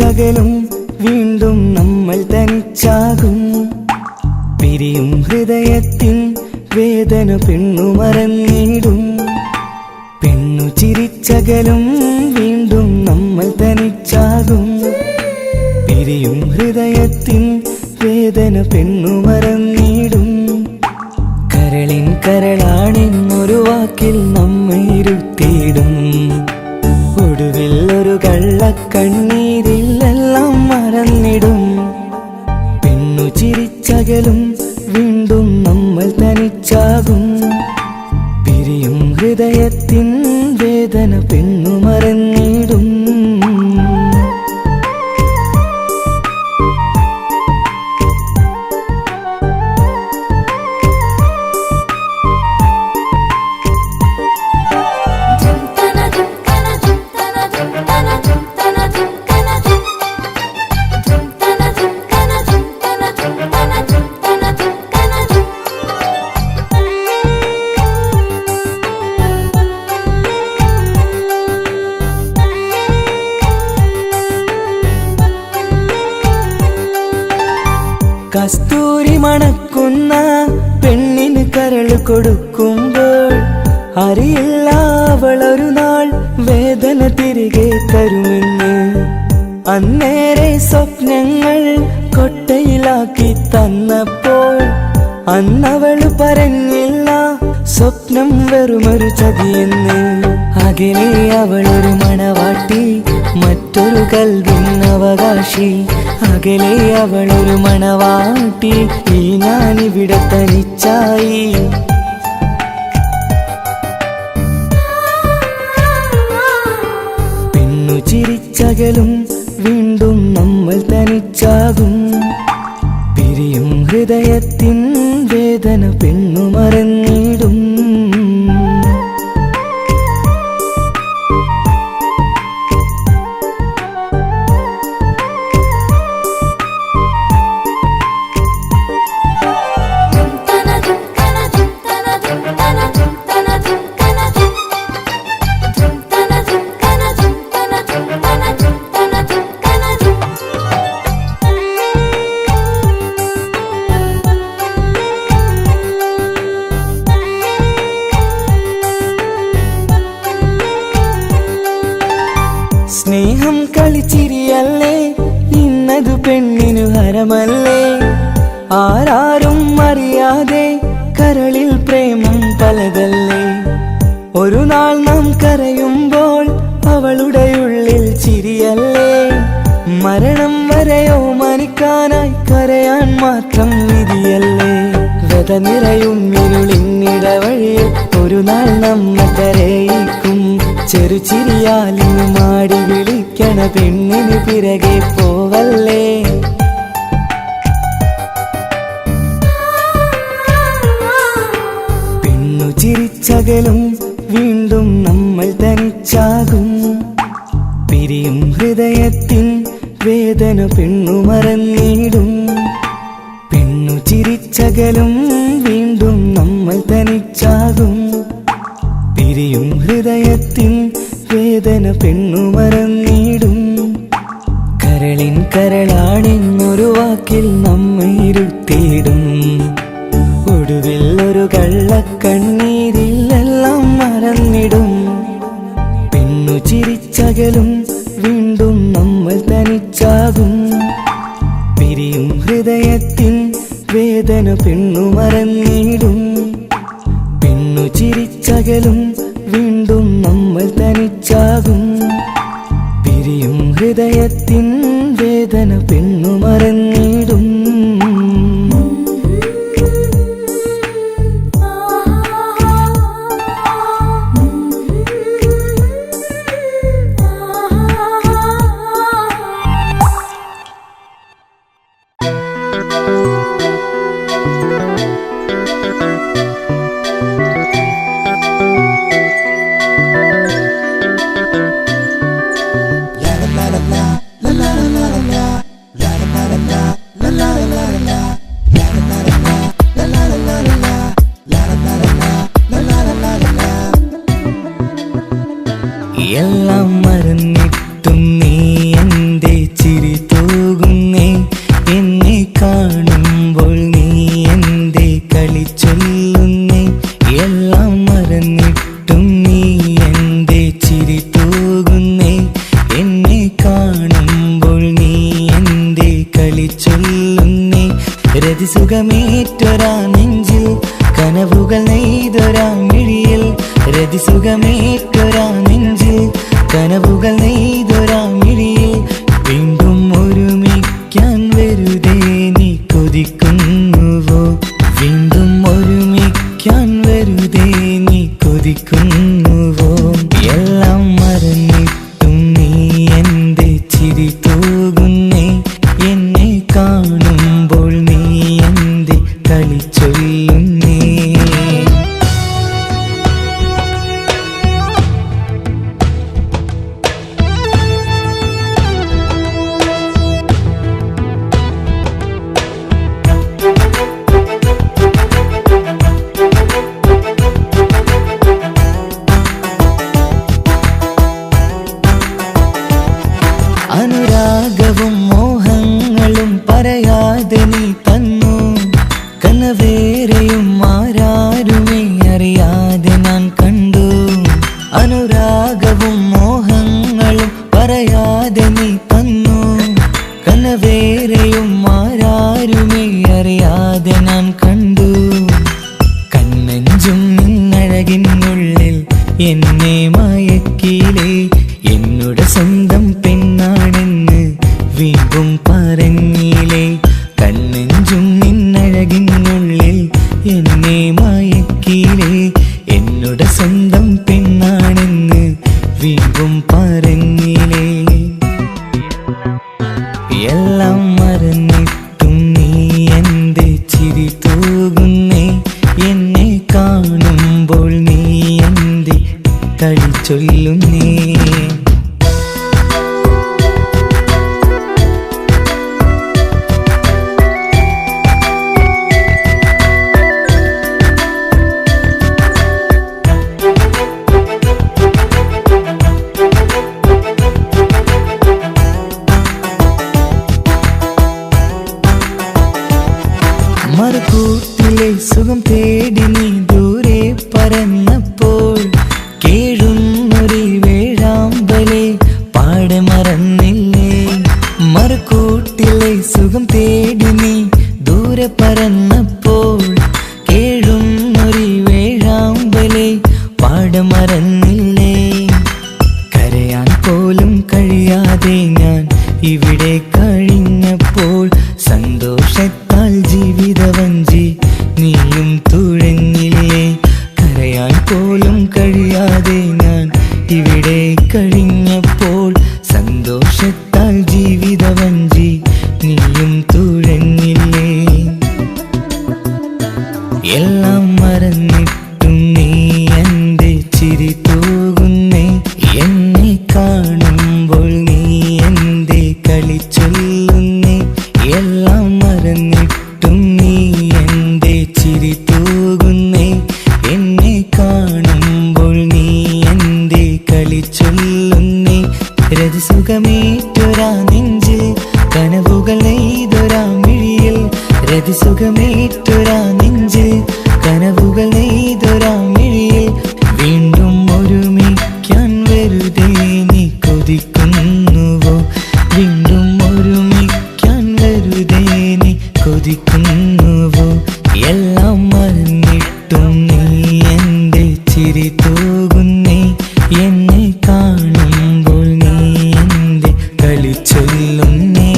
ചിരിച്ചകലും വീണ്ടും നമ്മൾ തനിച്ചാകും പിരിയും ഹൃദയത്തിൻ വേദന പെണ്ണു മറന്നിടും പെണ്ണു ചിരിച്ചകലും വീണ്ടും നമ്മൾ തനിച്ചാകും പിരിയും ഹൃദയത്തിൻ വേദന പെണ്ണു മറന്നിടും കരളിൻ കരളാണെന്നൊരു വാക്കിൽ നമ്മെ ഇരുത്തിയിടും ഒടുവിൽ ഒരു കള്ളക്കണ്ണീരിലെല്ലാം മറന്നിടും പെണ്ണു ചിരിച്ചകലും വീണ്ടും നമ്മൾ തനിച്ചാകും പിരിയും ഹൃദയത്തിൻ വേദന പെണ്ണു മറന്നിടും കസ്തൂരി മണക്കുന്ന പെണ്ണിന് കരള് കൊടുക്കുമ്പോൾ അറിയില്ല അവളൊരു നാൾ വേദന തിരികെ തരുമെന്ന് അന്നേരെ സ്വപ്നങ്ങൾ കൊട്ടയിലാക്കി തന്നപ്പോൾ അന്നവള് പറഞ്ഞില്ല സ്വപ്നം വെറുമൊരു ചതിയെന്ന് അകലെ അവളൊരു മണവാട്ടി മറ്റൊരു കൽവിൻ അവകാശി അകലെ അവളൊരു മണവാട്ടി ഈ ഞാനിവിടെ തനിച്ചായി പെണ്ണു ചിരിച്ചകലും വീണ്ടും നമ്മൾ തനിച്ചാകും പിരിയും ഹൃദയത്തിൻ വേദന പെണ്ണു മറന്നിടും സ്നേഹം കളിച്ചിരിയല്ലേ ഇന്നതു പെണ്ണിനു ഹരമല്ലേ ആരാരും അറിയാതെ കരളിൽ പ്രേമം പലതല്ലേ ഒരു നാൾ നാം കരയുമ്പോൾ അവളുടെ ഉള്ളിൽ ചിരിയല്ലേ മരണം വരെയോ മനിക്കാനായി കരയാൻ മാത്രം വിധിയല്ലേ വ്യത നിറയും ഇരുളിന്നിടവഴിയിൽ ഒരു നാൾ നമ്മെ കരയിക്കും ചെറുചിരിയാലിന് മാടി വിളിക്കണ പെണ്ണിന് പിറകെ പോവല്ലേ പെണ്ണു ചിരിച്ചകലും വീണ്ടും നമ്മൾ തനിച്ചാകും പിരിയും ഹൃദയത്തിൻ വേദന പെണ്ണു മറന്നിടും പെണ്ണു ചിരിച്ചകലും വീണ്ടും നമ്മൾ തനിച്ചാകും പിരിയും ഹൃദയത്തിൻ വേദന പെണ്ണു മറന്നിടും കരളിൻ കരളാണെന്നൊരു വാക്കിൽ നമ്മെ ഇരുത്തിയിടും ഒടുവിൽ ഒരു കള്ളക്കണ്ണീരിലെല്ലാം മറന്നിടും പെണ്ണു ചിരിച്ചകലും വീണ്ടും നമ്മൾ തനിച്ചാകും പിരിയും ഹൃദയത്തിൻ വേദന പെണ്ണു മറന്നിടും പെണ്ണു ചിരിച്ചകലും വീണ്ടും നമ്മൾ തനിച്ചാകും പിരിയും ഹൃദയത്തിൻ വേദന പെണ്ണു മറന്നിടും എല്ലാം മറന്നിട്ടും നീ എൻ്റെ കനവുകൾ നെയ്തൊരാമിഴിയിൽ വീണ്ടും ഒരുമിക്കാൻ വെറുതെ നീ കൊതിക്കുന്നുവോ വീണ്ടും ഒരുമിക്കാൻ വെറുതെ നീ കൊതിക്കുന്നുവോ എല്ലാം മറന്നിട്ടും നീ എൻ്റെ ചിരി തൂകുന്നേ എന്നെ കാണുമ്പോൾ നീ എൻ്റെ കളി ചൊല്ലുന്നേ അനുരാഗവും മോഹങ്ങളും പറയാതെ നീ തന്നു കനവേറെയും ആരാരുമേ അറിയാതെ ഞാൻ കണ്ടു അനുരാഗവും മോഹങ്ങളും പറയാതെ നീ തന്നു കനവേറെയും ആരാരുമേ അറിയാതെ ഞാൻ കണ്ടു കണ്ണെഞ്ചും നിന്നഴകിനുള്ളിൽ എന്നെ മയക്കിലേ എന്നോട് സ്വന്തം പെണ്ണാണെന്ന് വീണ്ടും പറഞ്ഞില്ലേ കണ്ണെഞ്ചും നിന്നഴകിനുള്ളിൽ എന്നെ മയക്കിലേ എന്നോട് സ്വന്തം പെണ്ണാണെന്ന് വീണ്ടും പറഞ്ഞില്ലേ എല്ലാം മറന്നിട്ടും നീ എൻ്റെ ചിരി തൂകുന്നേ എന്നെ കാണുമ്പോൾ നീ എൻ്റെ കളി ചൊല്ലുന്നേ മറുകൂട്ടിലെ സുഖം തേടി നീ ദൂരെ പറന്നപ്പോൾ കേഴുന്നൊരു വേഴാമ്പലെ പാടെ മറന്നില്ലേ മറുകൂട്ടിലെ സുഖം തേടി നീ ദൂരെ പറന്നപ്പോൾ കേഴുന്നൊരു വേഴാമ്പലെ പാടെ മറന്നില്ലേ കരയാൻ പോലും കഴിയാതെ ഞാൻ ഇവിടെ കഴിഞ്ഞപ്പോൾ സന്തോഷത്താൽ ജീവിതവഞ്ചി നീയും തുഴഞ്ഞില്ലേ കരയാൻ പോലും കഴിയാതെ ഞാൻ ഇവിടെ കഴിഞ്ഞപ്പോൾ സന്തോഷത്താൽ ജീവിതവഞ്ചി നീയും തുഴഞ്ഞില്ലേ എല്ലാം മറന്നിട്ടും നീ എൻ്റെ ചിരി തൂകുന്നേ എന്നെ കാണുമ്പോൾ നീ എൻ്റെ കളി ചൊല്ലുന്നേ എല്ലാം മറന്നിട്ടും നീ എൻ്റെ ചിരി തൂകുന്നേ എന്നെ കാണുമ്പോൾ നീ എൻ്റെ കളി ചൊല്ലുന്നേ രതിസുഖമേറ്റൊരാ നെഞ്ചിൽ കനവുകൾ നെയ്തൊരാ മിഴിയിൽ രതിസുഖമേറ്റൊരാ നെഞ്ചിൽ കനവുകൾ നെയ്തൊരാ മിഴിയിൽ വീണ്ടും ഒരുമിക്കാൻ വെറുതെ നീ കൊതിക്കുന്നുവോ വീണ്ടും ഒരുമിക്കാൻ വെറുതെ നീ കൊതിക്കുന്നുവോ എല്ലാം മറന്നിട്ടും നീ എൻ്റെ ചിരി തൂകുന്നേ എന്നെ കാണുമ്പോൾ നീ എൻ്റെ കളി ചൊല്ലുന്നേ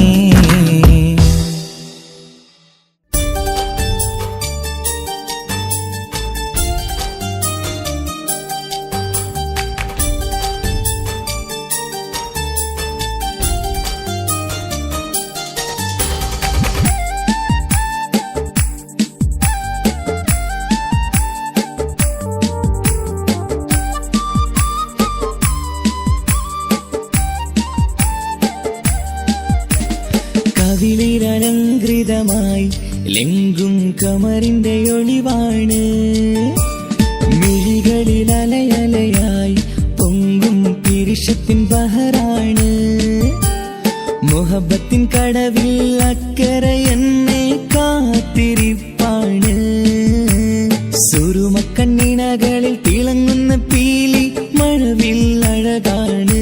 കവിളിലലങ്കൃതമായി ലെങ്കും കമറിന്റെ ഒളിവാണ് മിഴികളിൽ അലയലയായി പൊങ്കും പിരിശത്തിൻ ബഹറാണ് മുഹബത്തിൻ കടവിൽ അക്കരെ എന്നെ കാത്തിരിപ്പാണ് സുറുമക്കണ്ണിണകളിൽ തിളങ്ങുന്ന പീലി മഴവിൽ അഴകാണ്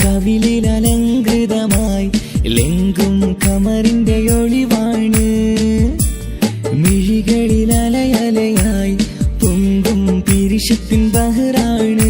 കവിളിൽ അലങ്കൃതമായി ലെങ്കും കമറിന്റെ ഒളിവാണ് മിഴികളിൽ അലയലയായി പൊങ്കും പിരിശത്തിൻ ബഹറാണ്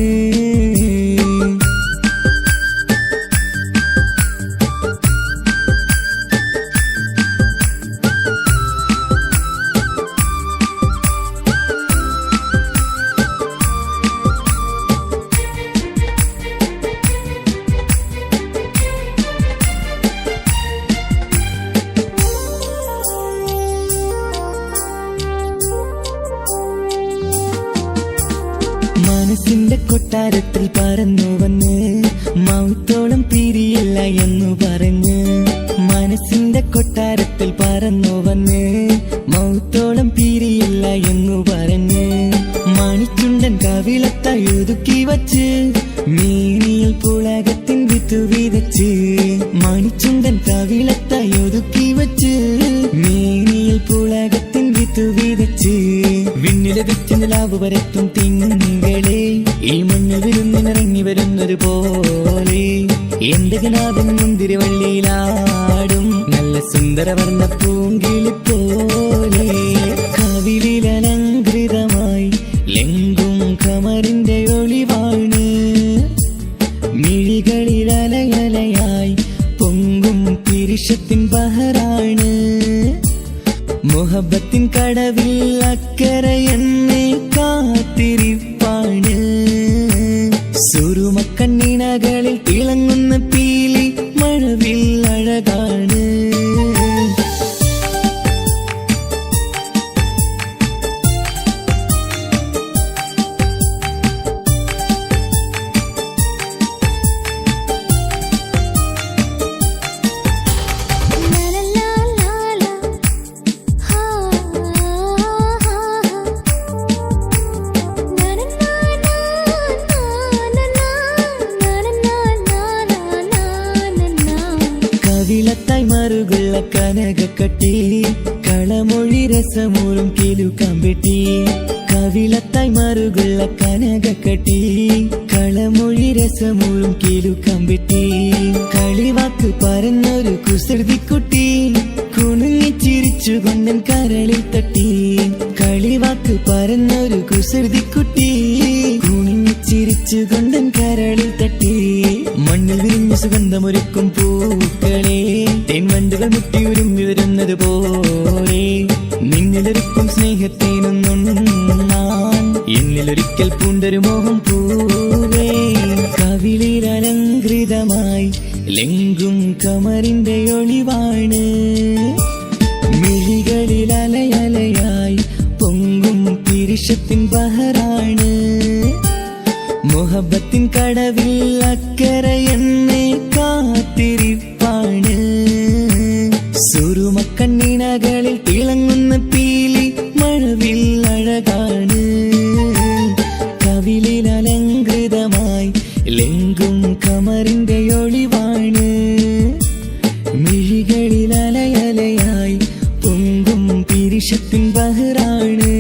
കൊട്ടാരത്തിൽ പറന്നു വന്ന് മൗത്തോളം പിരിയില്ല എന്നു പറഞ്ഞ് മനസ്സിന്റെ കൊട്ടാരത്തിൽ പറന്നു വന്ന് മൗത്തോളം പിരിയില്ല എന്നു പറഞ്ഞ് മണിച്ചുണ്ടൻ കവിളത്തായി ഒതുക്കി വച്ച് മീനിയിൽ പുളകത്തിൻ വിത്തു വിതച്ച് മണിച്ചുണ്ടൻ കവിളത്തായി ഒതുക്കി വച്ച് മീനിയിൽ പുളകത്തിൻ വിത്തു വിതച്ച് വിണ്ണിലതിച്ച് നിലാവ് വരത്തും തിങ്കളെ ഈ മണ്ണിൽ വിരുന്നിനിറങ്ങി വരുന്നത് പോലെ എന്റെ ഗനാഥൻ മുന്തിരിവള്ളിയിലാടും നല്ല സുന്ദരവർണ്ണ പൂങ്കിളി പോലെ കവിളിലലങ്കൃതമായി ലെങ്കും കമറിന്റെ ഒളിവാണ് മിഴികളിലലയലയായി പൊങ്കും പിരിശത്തിൻ ബഹറാണ് മുഹബത്തിൻ കടവിൽ അക്കരെ എന്നെ കാത്തിരിപ്പാണ് സുറുമക്കണ്ണിണകളിൽ തിളങ്ങുന്ന പീലി മഴവിൽ അഴകാണ് കവിളത്തായി മറുകുള്ള കനകക്കട്ടി കളമൊഴി രസമൂറും കിലുക്കമ്പെട്ടി കവിളത്തായി മറുകുള്ള കനകക്കട്ടി കളമൊഴി രസമൂറും കിലുക്കമ്പെട്ടി കളിവാക്ക് പറഞ്ഞൊരു കുസൃതിക്കുട്ടി കുണുങ്ങി ചിരിച്ചു കൊണ്ടൻ കരളിൽ തട്ടി കളിവാക്ക് പറഞ്ഞൊരു കുസൃതിക്കുട്ടി കുണുങ്ങി ചിരിച്ചു കൊണ്ടൻ കരളിൽ തട്ടി മണ്ണിൽ വിരിഞ്ഞ സുഗന്ധമൊരുക്കും പൂക്കളെ തേൻവണ്ടുകൾ മുട്ടിയുരുമ്പി വരുന്നത് പോലെ നിന്നിലൊരുക്കും സ്നേഹത്തേനൊന്നുണ്ണാൻ എന്നിലൊരിക്കൽ പൂണ്ടൊരു മോഹം പൂവേ കവിളിലലങ്കൃതമായി ലെങ്കും കമറിന്റെ ഒളിവാണ് മിഴികളിലലയലയായി പൊങ്കും പിരിശത്തിൻ ബഹറാണ് മുഹബത്തിൻ കടവിൽ അക്കരെ എന്നെ കാത്തിരിപ്പാണ് സുറുമക്കണ്ണിണകളിൽ തിളങ്ങുന്ന പീലി മഴവിൽ അഴകാണ് കവിളിലലങ്കൃതമായി ലെങ്കും കമറിന്റെ ഒളിവാണ് മിഴികളിലലയലയായി പൊങ്കും പിരിശത്തിൻ ബഹറാണ്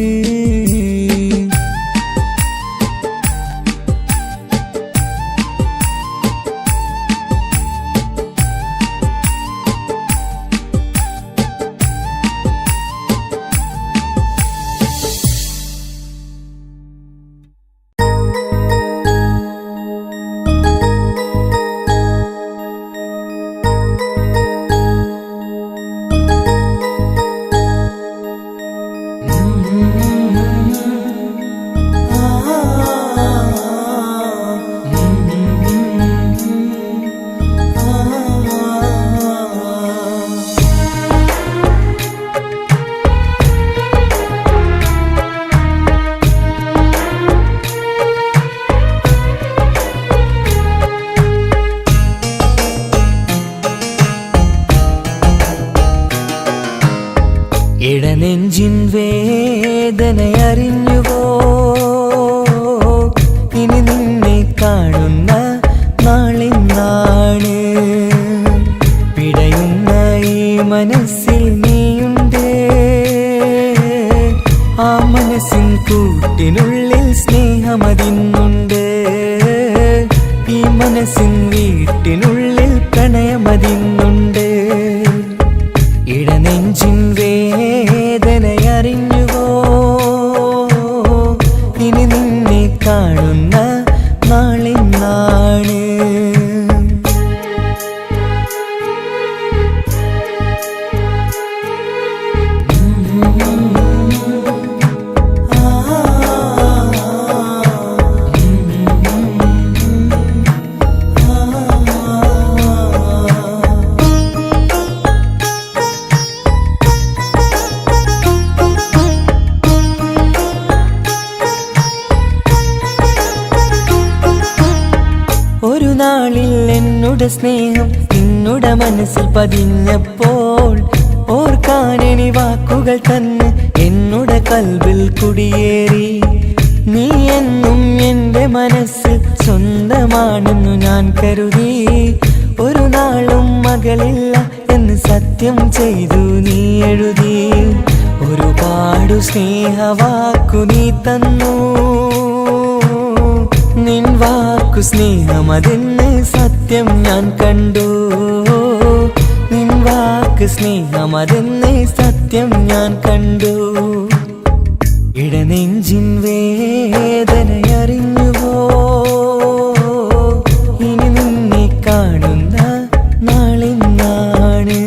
ഇടനെഞ്ചിൻ വേദനയറിഞ്ഞുവോ ഇനി നിന്നെ കാണുന്ന നാളിന്നാണ് പിടയുന്ന ഈ മനസ്സിൽ നീയുണ്ട് ആ മനസ്സിൻ കൂട്ടിനുള്ളിൽ സ്നേഹമതിന്നുണ്ട് ഈ മനസ്സിൻ വീട്ടിനുള്ളിൽ പ്രണയമതിന്നുണ്ട് ഇടനെഞ്ചിൻ വേദനയറിഞ്ഞുവോ ഇനി നിന്നെ കാണുന്ന നാളിന്നാണ് ഒരു നാളിൽ എന്നുടെ സ്നേഹം നിന്നുടെ മനസ്സിൽ പതിഞ്ഞപ്പോൾ ഓർക്കാനെനി വാക്കുകൾ തന്നെ എന്നുടെ കൽബിൽ കുടിയേറി. നീ എന്നും എൻ്റെ മനസ്സിൽ സ്വന്തമാണെന്നു ഞാൻ കരുതി. ഒരു നാളും മകളില്ല എന്ന് സത്യം ചെയ്തു നീ എഴുതി. ഒരുപാടു സ്നേഹവാക്കു നീ തന്നു. നിൻ വാക്കു സ്നേഹമതെന്ന് സത്യം ഞാൻ കണ്ടു. നിൻ വാക്ക് സ്നേഹമതെന്ന് സത്യം ഞാൻ കണ്ടു. ഇടനെഞ്ചിൻ വേദനയറിഞ്ഞുവോ? ഇനി നിന്നെ കാണുന്ന നാളിന്നാണ്.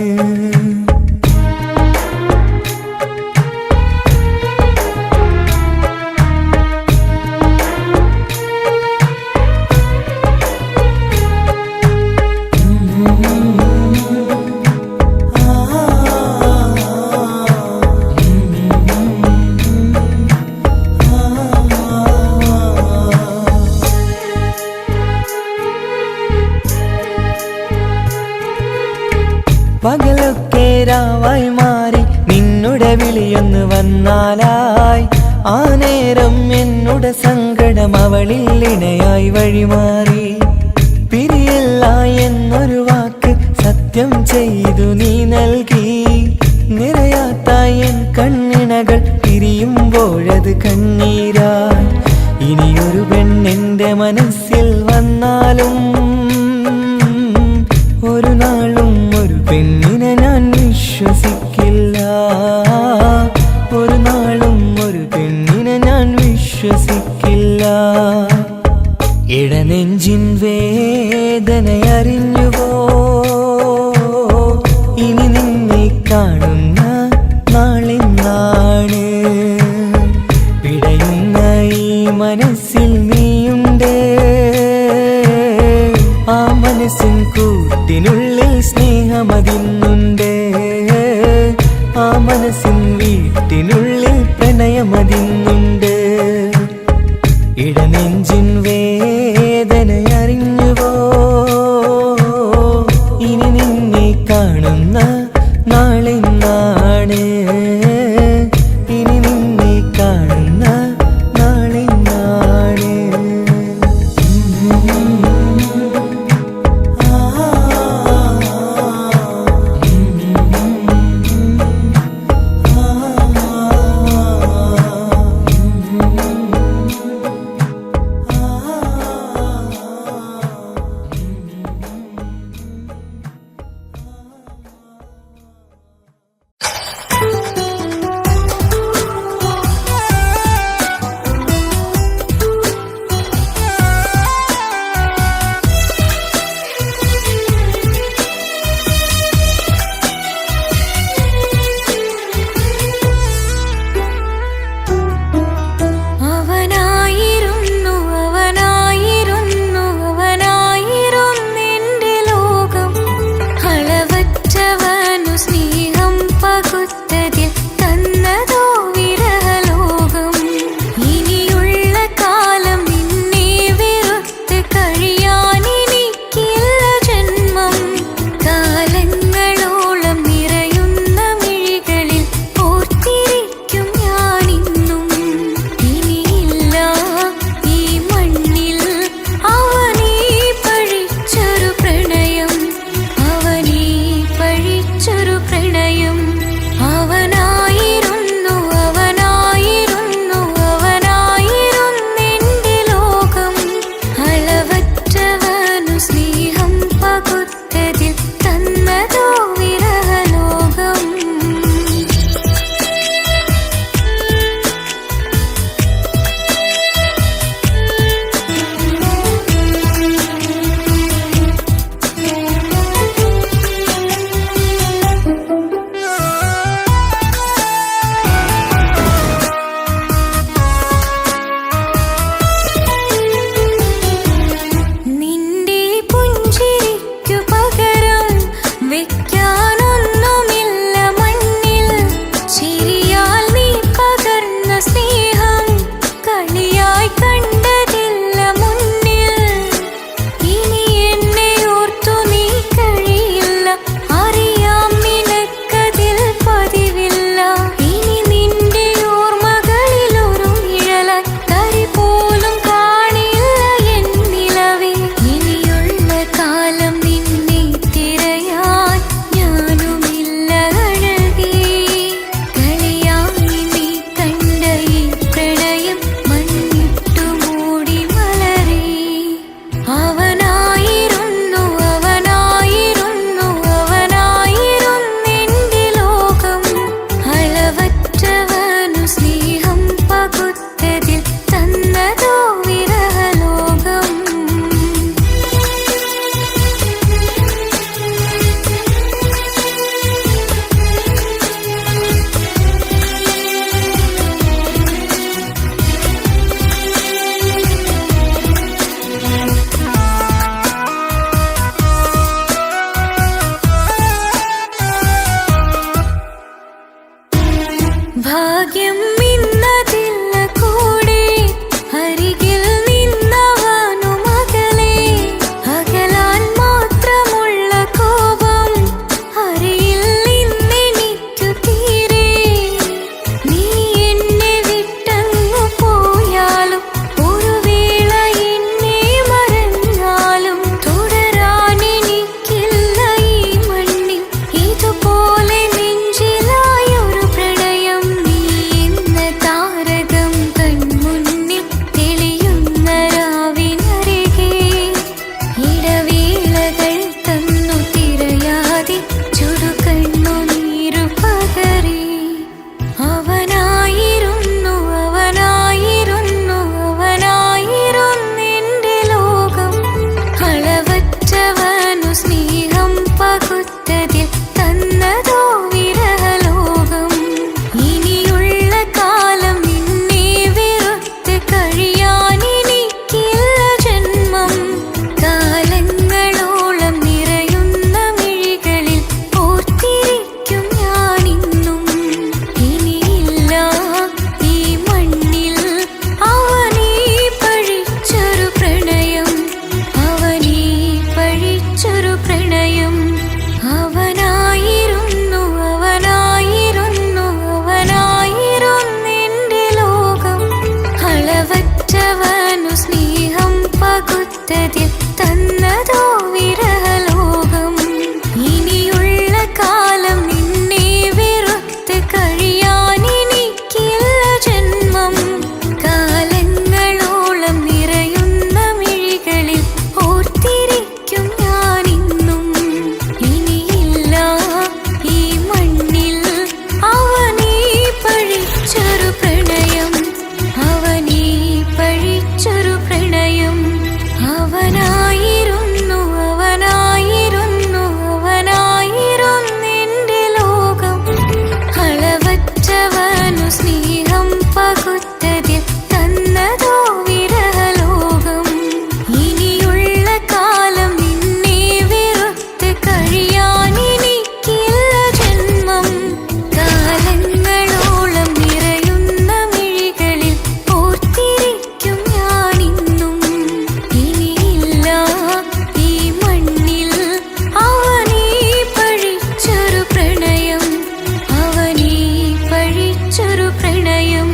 പകലൊക്കെ രാവായി മാറി നിന്നുടെ വിളിയൊന്ന് വന്നാലായി. ആ നേരം എന്നുടെ സങ്കടം അവളിൽ ഇണയായി വഴിമാറി. പിരിയില്ല എന്നൊരു വാക്ക് സത്യം ചെയ്തു നീ നൽകി. നിറയാത്ത എൻ കണ്ണിണകൾ പിരിയുമ്പോഴത് കണ്ണീരായി. ഇനിയൊരു പെണ്ണെന്റെ മനസ്സിൽ വന്നാലും ഒരു നാളും ഒരു പെണ്ണിനെ ഞാൻ വിശ്വസിക്കില്ല. ഒരു നാളും ഒരു പെണ്ണിനെ ഞാൻ വിശ്വസിക്കില്ല. ഇടനെഞ്ചിൻ വേദനയറിഞ്ഞുവോ? ഇനി നിന്നെ കാണുന്ന നാളിന്നാണ്. പിടയുന്ന ഈ മനസ്സിൽ നീയുണ്ട്. ആ മനസ്സിൻ കൂട്ടിനുള്ളിൽ സ്നേഹമതിന്നുണ്ട്. ആ മനസ്സിൻ വീട്ടിനുള്ളിൽ പ്രണയമതിന്നുണ്ട്. ഇടനെഞ്ചിൻ വേദനയറിഞ്ഞുവോ? പകുത്തതിൽ തന്നതോ വിരഹലോകം. ഇനിയുള്ള കാലം നിന്നെ വെറുത്ത് കഴിയാനെനിക്കില്ല ജന്മം. കാലങ്ങളോളം നിറയുന്ന മിഴികളിൽ ഓർത്തിരിക്കും ഞാനിന്നും. ഇനിയില്ല ഈ മണ്ണിൽ അവനീ പഴിച്ചൊരു പ്രണയം, അവനീ പഴിച്ചൊരു പ്രണയം. അവനായിരുന്നു അവനായിരുന്നു അവനായിരുന്നെന്റെ ലോകം. അളവറ്റവനു സ്നേഹം പകുത്തതിൽ തന്നതോ വിരഹലോകം. ഇനിയുള്ള കാലം നിന്നെ വെറുത്ത് കഴിയാനെനിക്കില്ല ജന്മം. കാലങ്ങളോളം നിറയുന്ന മിഴികളിൽ ഓർത്തിരിക്കും ഞാനിന്നും. ഇനിയില്ല ഈ മണ്ണിൽ അവനീ പഴിച്ചൊരു പ്രണയം, അവനീ പഴിച്ചൊരു പ്രണയം. അവനായിരുന്നു അവനായിരുന്നു അവനായിരുന്നെന്റെ ലോകം. അളവറ്റവനു സ്നേഹം പകുത്തതിൽ തന്നതോ വിരഹലോകം. ഇനിയുള്ള കാലം നിന്നെ വെറുത്ത് കഴിയാനെനിക്കില്ല ജന്മം. കാലങ്ങളോളം നിറയുന്ന മിഴികളിൽ ഓർത്തിരിക്കും ഞാനിന്നും. ഇനിയില്ല ഈ മണ്ണിൽ അവനീ പഴിച്ചൊരു പ്രണയം, അവനീ പഴിച്ചൊരു പ്രണയം.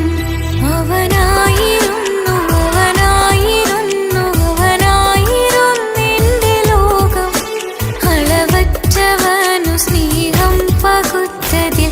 അവനായിരുന്നു അവനായിരുന്നു അവനായിരുന്നെന്റെ ലോകം. അളവറ്റവനു സ്നേഹം പകുത്തതിൽ